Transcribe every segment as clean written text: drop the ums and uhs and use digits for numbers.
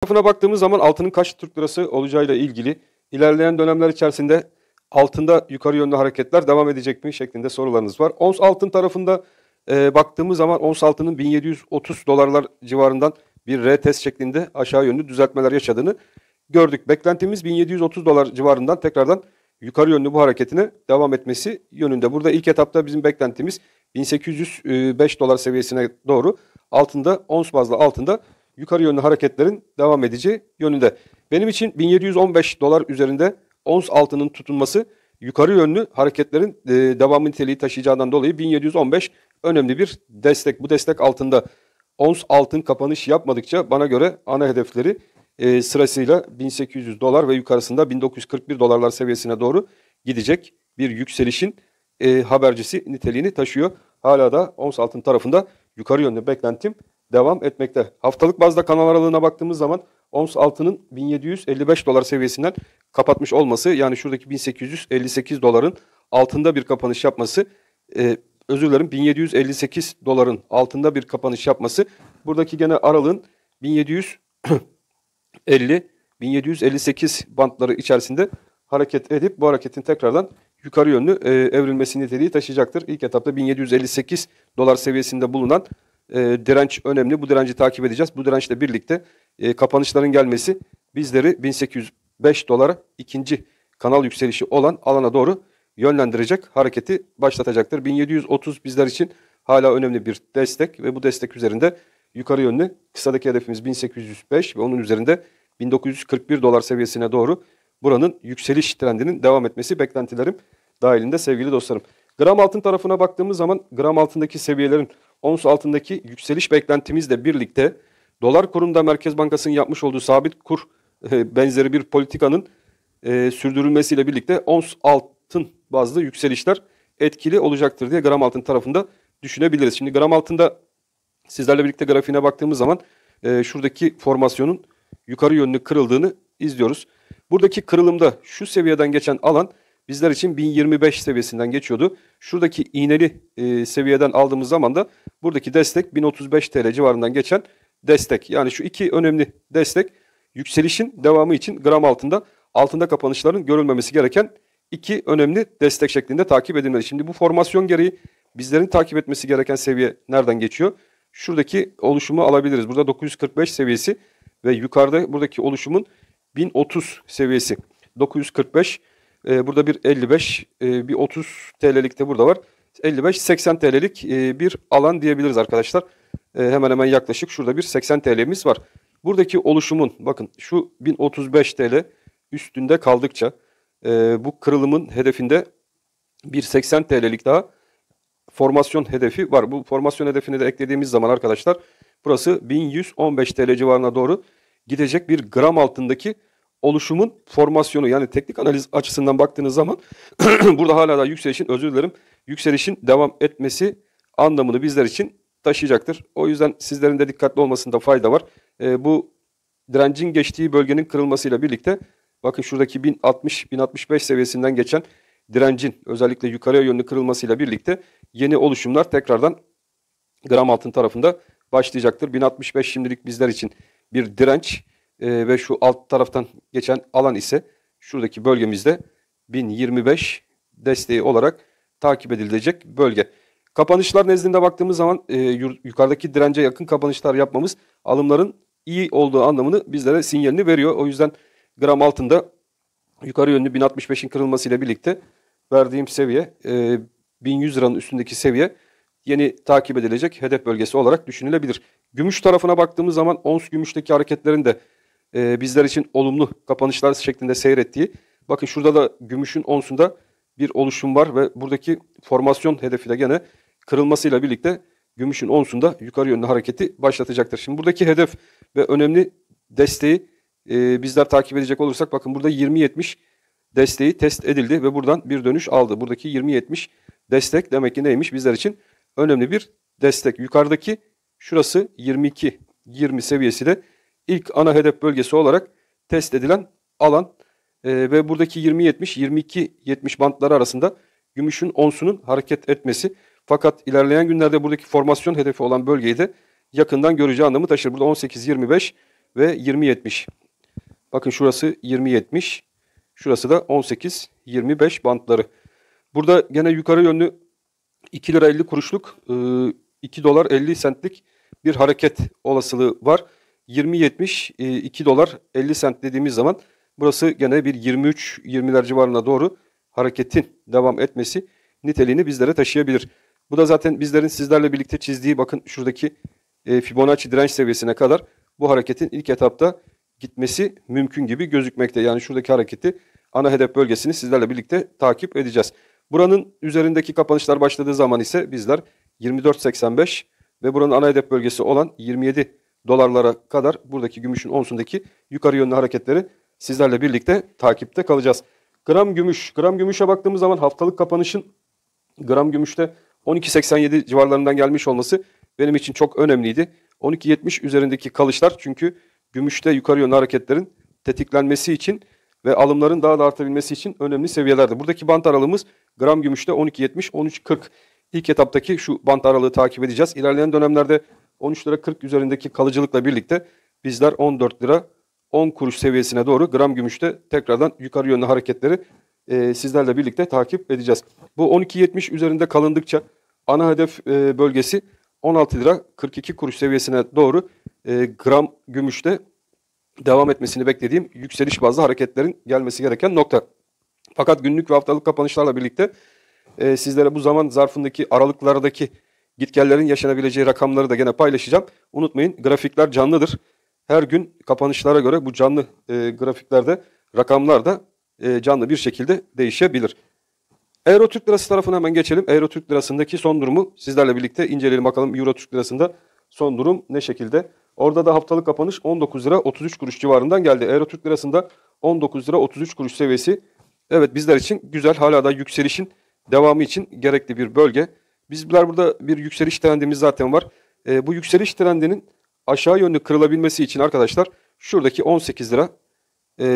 Tarafına baktığımız zaman altının kaç Türk lirası olacağıyla ilgili ilerleyen dönemler içerisinde altında yukarı yönlü hareketler devam edecek mi şeklinde sorularınız var. Ons altın tarafında baktığımız zaman ons altının 1730 dolarlar civarından bir retest şeklinde aşağı yönlü düzeltmeler yaşadığını gördük. Beklentimiz 1730 dolar civarından tekrardan yukarı yönlü bu hareketine devam etmesi yönünde. Burada ilk etapta bizim beklentimiz 1805 dolar seviyesine doğru altında, ons bazlı altında yukarı yönlü hareketlerin devam edeceği yönünde. Benim için 1715 dolar üzerinde ons altının tutunması yukarı yönlü hareketlerin devam niteliği taşıyacağından dolayı 1715 önemli bir destek. Bu destek altında ons altın kapanış yapmadıkça bana göre ana hedefleri sırasıyla 1800 dolar ve yukarısında 1941 dolarlar seviyesine doğru gidecek bir yükselişin habercisi niteliğini taşıyor. Hala da ons altın tarafında yukarı yönlü beklentim devam etmekte. Haftalık bazda kanal aralığına baktığımız zaman ons altının 1755 dolar seviyesinden kapatmış olması, yani şuradaki 1858 doların altında bir kapanış yapması, 1758 doların altında bir kapanış yapması, buradaki gene aralığın 1750-1758 bantları içerisinde hareket edip bu hareketin tekrardan yukarı yönlü evrilmesi niteliği taşıyacaktır. İlk etapta 1758 dolar seviyesinde bulunan direnç önemli. Bu direnci takip edeceğiz. Bu dirençle birlikte kapanışların gelmesi bizleri 1805 dolara ikinci kanal yükselişi olan alana doğru yönlendirecek, hareketi başlatacaktır. 1730 bizler için hala önemli bir destek ve bu destek üzerinde yukarı yönlü kısadaki hedefimiz 1805 ve onun üzerinde 1941 dolar seviyesine doğru buranın yükseliş trendinin devam etmesi beklentilerim dahilinde sevgili dostlarım. Gram altın tarafına baktığımız zaman gram altındaki seviyelerin ons altındaki yükseliş beklentimizle birlikte dolar kurunda Merkez Bankası'nın yapmış olduğu sabit kur benzeri bir politikanın sürdürülmesiyle birlikte ons altın bazlı yükselişler etkili olacaktır diye gram altın tarafında düşünebiliriz. Şimdi gram altında sizlerle birlikte grafiğine baktığımız zaman şuradaki formasyonun yukarı yönlü kırıldığını izliyoruz. Buradaki kırılımda şu seviyeden geçen alan bizler için 1025 seviyesinden geçiyordu. Şuradaki iğneli seviyeden aldığımız zaman da buradaki destek 1035 TL civarından geçen destek. Yani şu iki önemli destek yükselişin devamı için gram altında kapanışların görülmemesi gereken iki önemli destek şeklinde takip edilmeli. Şimdi bu formasyon gereği bizlerin takip etmesi gereken seviye nereden geçiyor? Şuradaki oluşumu alabiliriz. Burada 945 seviyesi ve yukarıda buradaki oluşumun 1030 seviyesi. 945, burada bir 55, bir 30 TL'lik de burada var. 55-80 TL'lik bir alan diyebiliriz arkadaşlar. Hemen hemen yaklaşık şurada bir 80 TL'miz var. Buradaki oluşumun bakın şu 1035 TL üstünde kaldıkça bu kırılımın hedefinde bir 80 TL'lik daha formasyon hedefi var. Bu formasyon hedefini de eklediğimiz zaman arkadaşlar burası 1115 TL civarına doğru gidecek bir gram altındaki oluşumun formasyonu, yani teknik analiz açısından baktığınız zaman burada hala da yükselişin devam etmesi anlamını bizler için taşıyacaktır. O yüzden sizlerin de dikkatli olmasında fayda var. Bu direncin geçtiği bölgenin kırılmasıyla birlikte bakın şuradaki 1060-1065 seviyesinden geçen direncin özellikle yukarıya yönlü kırılmasıyla birlikte yeni oluşumlar tekrardan gram altın tarafında başlayacaktır. 1065 şimdilik bizler için bir direnç ve şu alt taraftan geçen alan ise şuradaki bölgemizde 1025 desteği olarak takip edilecek bölge. Kapanışlar nezdinde baktığımız zaman yukarıdaki dirence yakın kapanışlar yapmamız alımların iyi olduğu anlamını bizlere sinyalini veriyor. O yüzden gram altında yukarı yönlü 1065'in kırılmasıyla birlikte verdiğim seviye 1100 liranın üstündeki seviye yeni takip edilecek hedef bölgesi olarak düşünülebilir. Gümüş tarafına baktığımız zaman ons gümüşteki hareketlerin de bizler için olumlu kapanışlar şeklinde seyrettiği. Bakın şurada da gümüşün onsunda bir oluşum var ve buradaki formasyon hedefi de gene kırılmasıyla birlikte gümüşün onsunda yukarı yönlü hareketi başlatacaktır. Şimdi buradaki hedef ve önemli desteği bizler takip edecek olursak bakın burada 20-70 desteği test edildi ve buradan bir dönüş aldı. Buradaki 20-70 destek demek ki neymiş? Bizler için önemli bir destek. Yukarıdaki şurası 22-20 seviyesi de ilk ana hedef bölgesi olarak test edilen alan ve buradaki 20-70-22-70 bantları arasında gümüşün onsunun hareket etmesi. Fakat ilerleyen günlerde buradaki formasyon hedefi olan bölgeyi de yakından göreceği anlamı taşır. Burada 18-25 ve 20.70. Bakın şurası 20.70. Şurası da 18.25 bantları. Burada gene yukarı yönlü 2 lira 50 kuruşluk 2 dolar 50 centlik bir hareket olasılığı var. 20.70 2 dolar 50 cent dediğimiz zaman burası gene bir 23-20'ler civarına doğru hareketin devam etmesi niteliğini bizlere taşıyabilir. Bu da zaten bizlerin sizlerle birlikte çizdiği bakın şuradaki Fibonacci direnç seviyesine kadar bu hareketin ilk etapta gitmesi mümkün gibi gözükmekte. Yani şuradaki hareketi ana hedef bölgesini sizlerle birlikte takip edeceğiz. Buranın üzerindeki kapanışlar başladığı zaman ise bizler 24.85 ve buranın ana hedef bölgesi olan 27 dolarlara kadar buradaki gümüşün onsundaki yukarı yönlü hareketleri sizlerle birlikte takipte kalacağız. Gram gümüş. Gram gümüşe baktığımız zaman haftalık kapanışın gram gümüşte 12.87 civarlarından gelmiş olması benim için çok önemliydi. 12.70 üzerindeki kalışlar çünkü gümüşte yukarı yönlü hareketlerin tetiklenmesi için ve alımların daha da artabilmesi için önemli seviyelerde. Buradaki bant aralığımız gram gümüşte 12.70-13.40. İlk etaptaki şu bant aralığı takip edeceğiz. İlerleyen dönemlerde 13 lira 40 üzerindeki kalıcılıkla birlikte bizler 14 lira 10 kuruş seviyesine doğru gram gümüşte tekrardan yukarı yönlü hareketleri sizlerle birlikte takip edeceğiz. Bu 12.70 üzerinde kalındıkça ana hedef bölgesi 16 lira 42 kuruş seviyesine doğru gram gümüşte devam etmesini beklediğim yükseliş bazlı hareketlerin gelmesi gereken nokta. Fakat günlük ve haftalık kapanışlarla birlikte sizlere bu zaman zarfındaki aralıklardaki gitgellerin yaşanabileceği rakamları da gene paylaşacağım. Unutmayın grafikler canlıdır. Her gün kapanışlara göre bu canlı grafiklerde rakamlar da canlı bir şekilde değişebilir. Euro Türk Lirası tarafına hemen geçelim. Euro Türk Lirası'ndaki son durumu sizlerle birlikte inceleyelim bakalım. Euro Türk Lirası'nda son durum ne şekilde? Orada da haftalık kapanış 19 lira 33 kuruş civarından geldi. Euro Türk Lirası'nda 19 lira 33 kuruş seviyesi. Evet bizler için güzel, hala da yükselişin devamı için gerekli bir bölge. Bizler burada bir yükseliş trendimiz zaten var. Bu yükseliş trendinin aşağı yönlü kırılabilmesi için arkadaşlar şuradaki 18 lira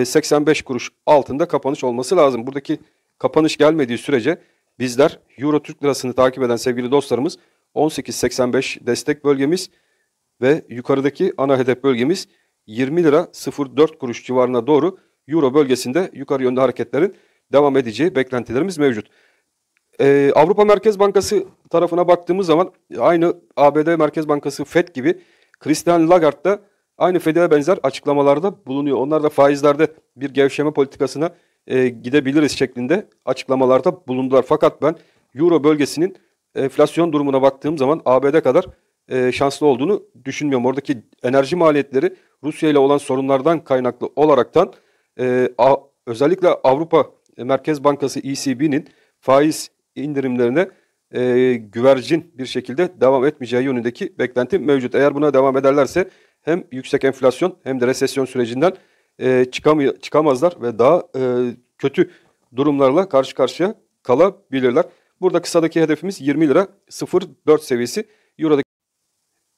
85 kuruş altında kapanış olması lazım. Buradaki kapanış gelmediği sürece bizler Euro Türk Lirası'nı takip eden sevgili dostlarımız 18.85 destek bölgemiz ve yukarıdaki ana hedef bölgemiz 20 lira 04 kuruş civarına doğru Euro bölgesinde yukarı yönlü hareketlerin devam edeceği beklentilerimiz mevcut. Avrupa Merkez Bankası tarafına baktığımız zaman aynı ABD Merkez Bankası FED gibi Christine Lagarde da aynı FED'e benzer açıklamalarda bulunuyor. Onlar da faizlerde bir gevşeme politikasına gidebiliriz şeklinde açıklamalarda bulundular. Fakat ben Euro bölgesinin enflasyon durumuna baktığım zaman ABD kadar şanslı olduğunu düşünmüyorum. Oradaki enerji maliyetleri Rusya ile olan sorunlardan kaynaklı olaraktan özellikle Avrupa Merkez Bankası ECB'nin faiz indirimlerine güvercin bir şekilde devam etmeyeceği yönündeki beklenti mevcut. Eğer buna devam ederlerse hem yüksek enflasyon hem de resesyon sürecinden çıkamazlar ve daha kötü durumlarla karşı karşıya kalabilirler. Burada kısadaki hedefimiz 20 lira 04 seviyesi. Euro'daki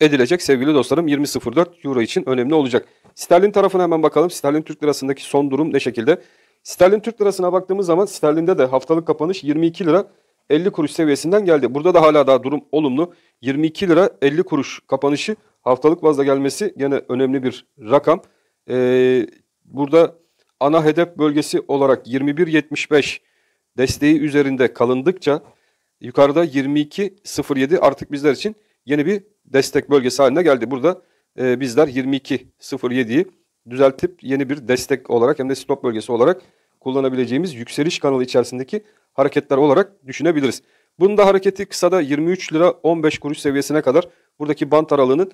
edilecek sevgili dostlarım 20.04 Euro için önemli olacak. Sterlin tarafına hemen bakalım. Sterlin Türk Lirası'ndaki son durum ne şekilde? Sterlin Türk Lirası'na baktığımız zaman sterlinde de haftalık kapanış 22 lira 50 kuruş seviyesinden geldi. Burada da hala daha durum olumlu. 22 lira 50 kuruş kapanışı haftalık bazda gelmesi gene önemli bir rakam. Burada ana hedef bölgesi olarak 21.75 desteği üzerinde kalındıkça yukarıda 22.07 artık bizler için yeni bir destek bölgesi haline geldi. Burada bizler 22.07'yi düzeltip yeni bir destek olarak hem de stop bölgesi olarak kullanabileceğimiz yükseliş kanalı içerisindeki hareketler olarak düşünebiliriz. Bunun da hareketi kısada 23 lira 15 kuruş seviyesine kadar buradaki bant aralığının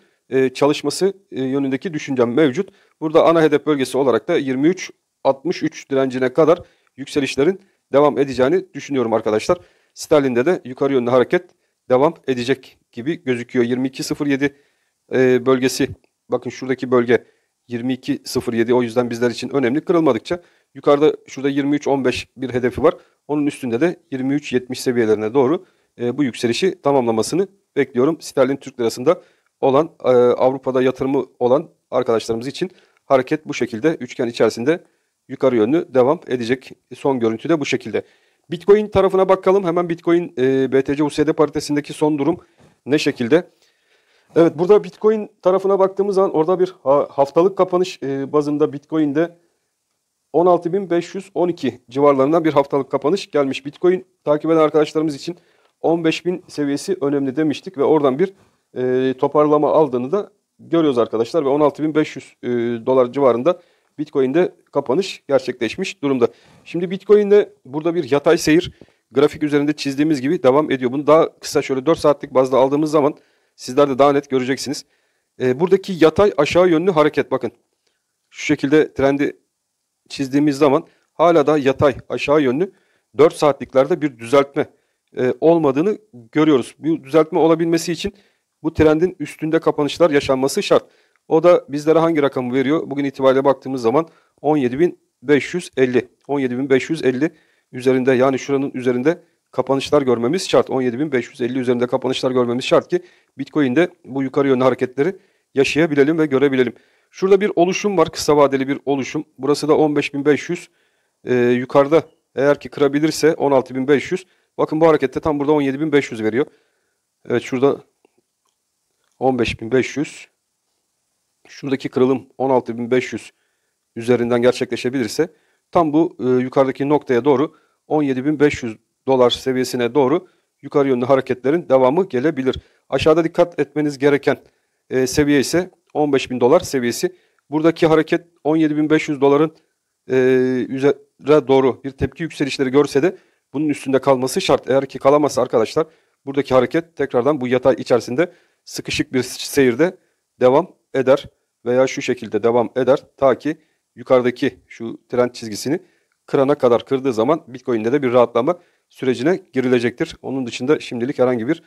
çalışması yönündeki düşüncem mevcut. Burada ana hedef bölgesi olarak da 23.63 direncine kadar yükselişlerin devam edeceğini düşünüyorum arkadaşlar. Sterlinde de yukarı yönlü hareket devam edecek gibi gözüküyor. 22.07 bölgesi, bakın şuradaki bölge 22.07, o yüzden bizler için önemli. Kırılmadıkça yukarıda şurada 23.15 bir hedefi var. Onun üstünde de 23.70 seviyelerine doğru bu yükselişi tamamlamasını bekliyorum. Sterlin Türk Lirası'nda olan Avrupa'da yatırımı olan arkadaşlarımız için hareket bu şekilde üçgen içerisinde yukarı yönlü devam edecek. Son görüntü de bu şekilde. Bitcoin tarafına bakalım. Hemen Bitcoin BTC USD paritesindeki son durum ne şekilde? Evet, burada Bitcoin tarafına baktığımız zaman orada bir haftalık kapanış bazında Bitcoin'de 16.512 civarlarından bir haftalık kapanış gelmiş. Bitcoin takip eden arkadaşlarımız için 15.000 seviyesi önemli demiştik ve oradan bir toparlama aldığını da görüyoruz arkadaşlar ve 16.500 dolar civarında Bitcoin'de kapanış gerçekleşmiş durumda. Şimdi Bitcoin'de burada bir yatay seyir grafik üzerinde çizdiğimiz gibi devam ediyor. Bunu daha kısa şöyle 4 saatlik bazda aldığımız zaman sizler de daha net göreceksiniz. Buradaki yatay aşağı yönlü hareket, bakın şu şekilde trendi çizdiğimiz zaman hala da yatay aşağı yönlü 4 saatliklerde bir düzeltme olmadığını görüyoruz. Bu düzeltme olabilmesi için bu trendin üstünde kapanışlar yaşanması şart. O da bizlere hangi rakamı veriyor? Bugün itibariyle baktığımız zaman 17.550. 17.550 üzerinde, yani şuranın üzerinde kapanışlar görmemiz şart. 17.550 üzerinde kapanışlar görmemiz şart ki Bitcoin'de bu yukarı yönlü hareketleri yaşayabilelim ve görebilelim. Şurada bir oluşum var, kısa vadeli bir oluşum. Burası da 15.500. Yukarıda eğer ki kırabilirse 16.500. Bakın bu harekette tam burada 17.500 veriyor. Evet, şurada 15.500. Şuradaki kırılım 16.500 üzerinden gerçekleşebilirse tam bu yukarıdaki noktaya doğru 17.500 dolar seviyesine doğru yukarı yönlü hareketlerin devamı gelebilir. Aşağıda dikkat etmeniz gereken seviye ise 15.000 dolar seviyesi. Buradaki hareket 17.500 doların üzerine doğru bir tepki yükselişleri görse de bunun üstünde kalması şart. Eğer ki kalamazsa arkadaşlar buradaki hareket tekrardan bu yatay içerisinde sıkışık bir seyirde devam eder veya şu şekilde devam eder ta ki yukarıdaki şu trend çizgisini kırana kadar, kırdığı zaman Bitcoin'de de bir rahatlama sürecine girilecektir. Onun dışında şimdilik herhangi bir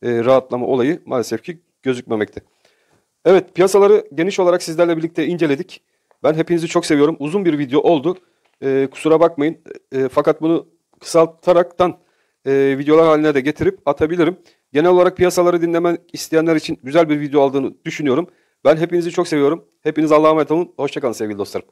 rahatlama olayı maalesef ki gözükmemekte. Evet, piyasaları geniş olarak sizlerle birlikte inceledik. Ben hepinizi çok seviyorum. Uzun bir video oldu. Kusura bakmayın. Fakat bunu kısaltaraktan videolar haline de getirip atabilirim. Genel olarak piyasaları dinlemek isteyenler için güzel bir video aldığını düşünüyorum. Ben hepinizi çok seviyorum. Hepiniz Allah'a emanet olun. Hoşça kalın sevgili dostlarım.